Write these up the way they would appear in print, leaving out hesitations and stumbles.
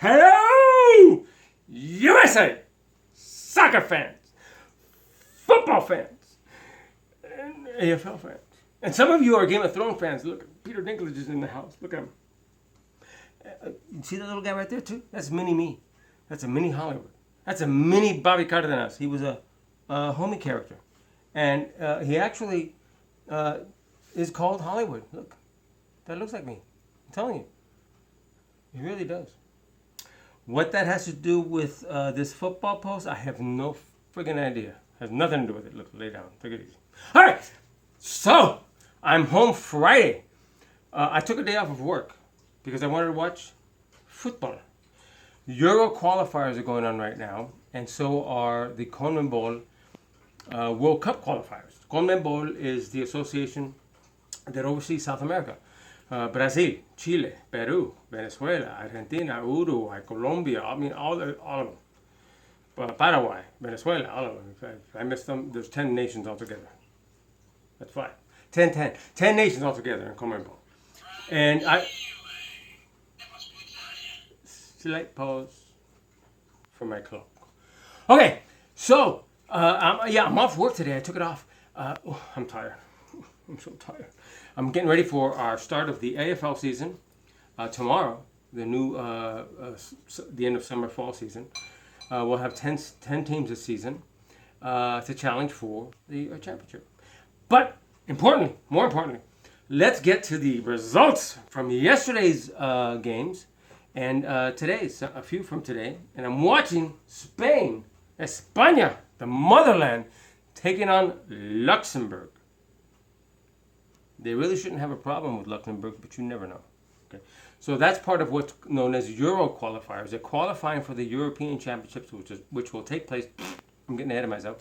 Hello, USA! Soccer fans, football fans, and AFL fans. And some of you are Game of Thrones fans. Look, Peter Dinklage is in the house. Look at him. You see that little guy right there, too? That's mini me. That's a mini Hollywood. That's a mini Bobby Cardenas. He was a homie character. And he actually is called Hollywood. Look, that looks like me. I'm telling you. He really does. What that has to do with this football post, I have no friggin' idea. Has nothing to do with it. Look, lay down. Take it easy. All right. So, I'm home Friday. I took a day off of work because I wanted to watch football. Euro qualifiers are going on right now, and so are the CONMEBOL World Cup qualifiers. CONMEBOL is the association that oversees South America. Brazil, Chile, Peru, Venezuela, Argentina, Uruguay, Colombia, I mean all of them. Paraguay, Venezuela, all of them. If I missed them, there's 10 nations altogether. That's fine. 10 nations altogether in CONMEBOL. And I... Slight pause for my clock. Okay, so, I'm off work today. I took it off. I'm tired. I'm so tired. I'm getting ready for our start of the AFL season tomorrow. The new, the end of summer-fall season. We'll have 10 teams this season to challenge for the championship. But more importantly, let's get to the results from yesterday's games and today's, a few from today. And I'm watching Spain, España, the motherland, taking on Luxembourg. They really shouldn't have a problem with Luxembourg, but you never know. Okay, so that's part of what's known as Euro qualifiers. They're qualifying for the European Championships, which will take place. I'm getting ahead of myself.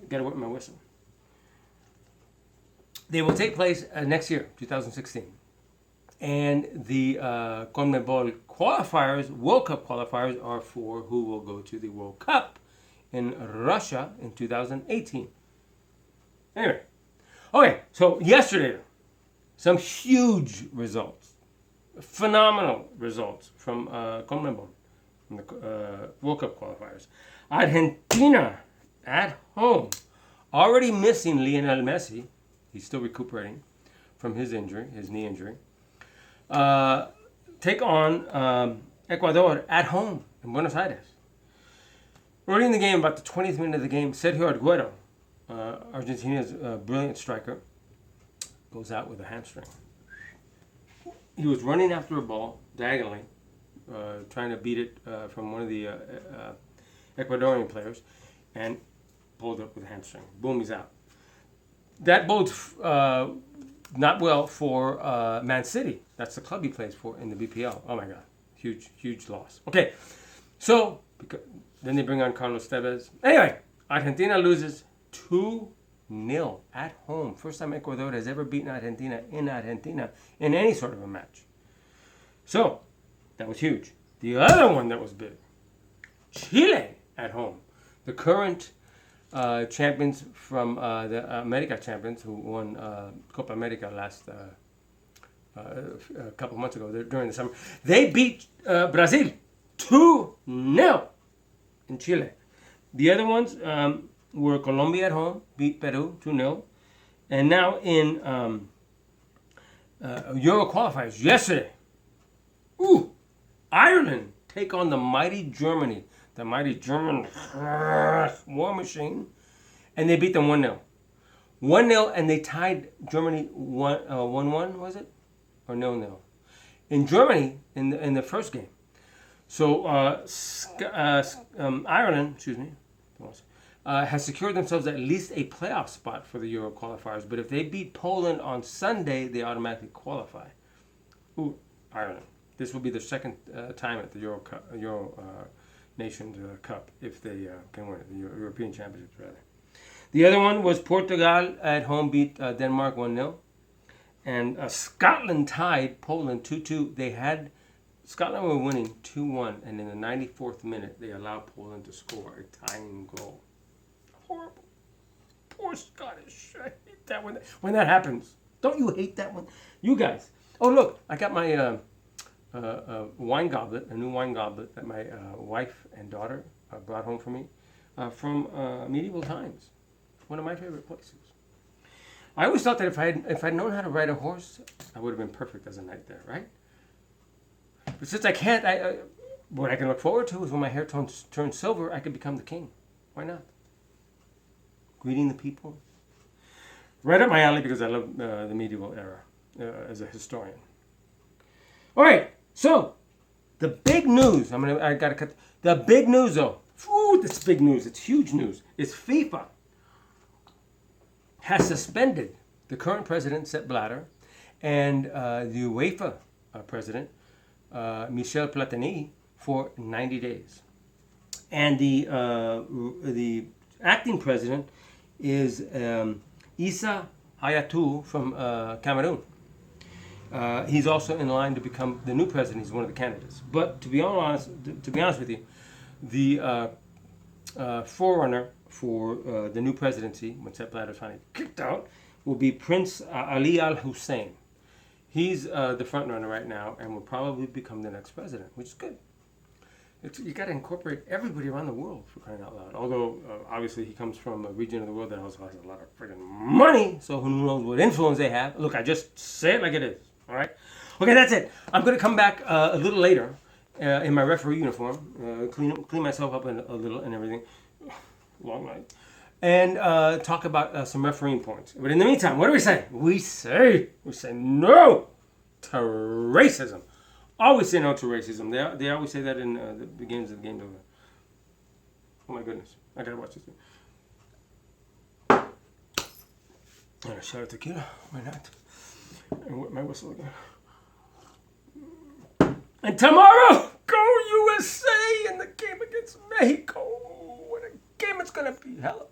Got to wet my whistle. They will take place next year, 2016. And the CONMEBOL qualifiers, World Cup qualifiers, are for who will go to the World Cup in Russia in 2018. Anyway. Okay, so yesterday, some huge results, phenomenal results from CONMEBOL, from the World Cup qualifiers. Argentina at home, already missing Lionel Messi. He's still recuperating from his injury, his knee injury. Take on Ecuador at home in Buenos Aires. Early in the game, about the 20th minute of the game, Sergio Aguero, Argentina's brilliant striker, goes out with a hamstring. He was running after a ball diagonally, trying to beat it from one of the Ecuadorian players, and pulled up with a hamstring. Boom, he's out. That bodes not well for Man City. That's the club he plays for in the BPL. Oh my God, huge loss. Okay, so then they bring on Carlos Tevez. Anyway, Argentina loses 2-0 at home. First time Ecuador has ever beaten Argentina in any sort of a match. So, that was huge. The other one that was big, Chile at home. The current champions from the America champions who won Copa America last a couple months ago during the summer. They beat Brazil 2-0 in Chile. The other ones were Colombia at home, beat Peru 2-0. And now in Euro qualifiers, yesterday, Ireland take on the mighty Germany, the mighty German war machine, and they beat them 1-0. 1-0, and they tied Germany 1-1, was it? Or 0-0? In Germany, in the first game. So Ireland, has secured themselves at least a playoff spot for the Euro qualifiers. But if they beat Poland on Sunday, they automatically qualify. Ireland. This will be the second time at the Euro Nations Cup if they can win it, the European Championships rather. The other one was Portugal at home beat Denmark 1-0. And Scotland tied Poland 2-2. Scotland were winning 2-1, and in the 94th minute, they allowed Poland to score a tying goal. Horrible. Poor Scottish. I hate that when that happens. Don't you hate that one? You guys. Oh, look, I got my wine goblet, a new wine goblet that my wife and daughter brought home for me from medieval times. One of my favorite places. I always thought that if I'd known how to ride a horse, I would have been perfect as a knight there, right? But since I can't, what I can look forward to is when my hair turns silver, I could become the king. Why not? Greeting the people. Right up my alley because I love the medieval era as a historian. All right, so the big news. I gotta cut the big news though. Ooh, this big news. It's huge news. It's FIFA has suspended the current president, Sepp Blatter, and the UEFA president, Michel Platini, for 90 days. And the acting president is Issa Hayatou from Cameroon. He's also in line to become the new president. He's one of the candidates. But to be honest with you, the forerunner for the new presidency, when Sepp Blatter is finally kicked out, will be Prince Ali Al Hussein. He's the front runner right now and will probably become the next president, which is good. You got to incorporate everybody around the world, for crying out loud. Although, obviously, he comes from a region of the world that also has a lot of freaking money, so who knows what influence they have. Look, I just say it like it is, all right? Okay, that's it. I'm going to come back a little later in my referee uniform, clean myself up a little and everything. Long night. And talk about some refereeing points. But in the meantime, what do we say? We say no to racism. Always say no to racism. They always say that in the beginnings of the game. Oh my goodness. I gotta watch this thing. I'm gonna shot of tequila. Why not? And whip my whistle again. And tomorrow, go USA in the game against Mexico. What a game it's gonna be. Hell.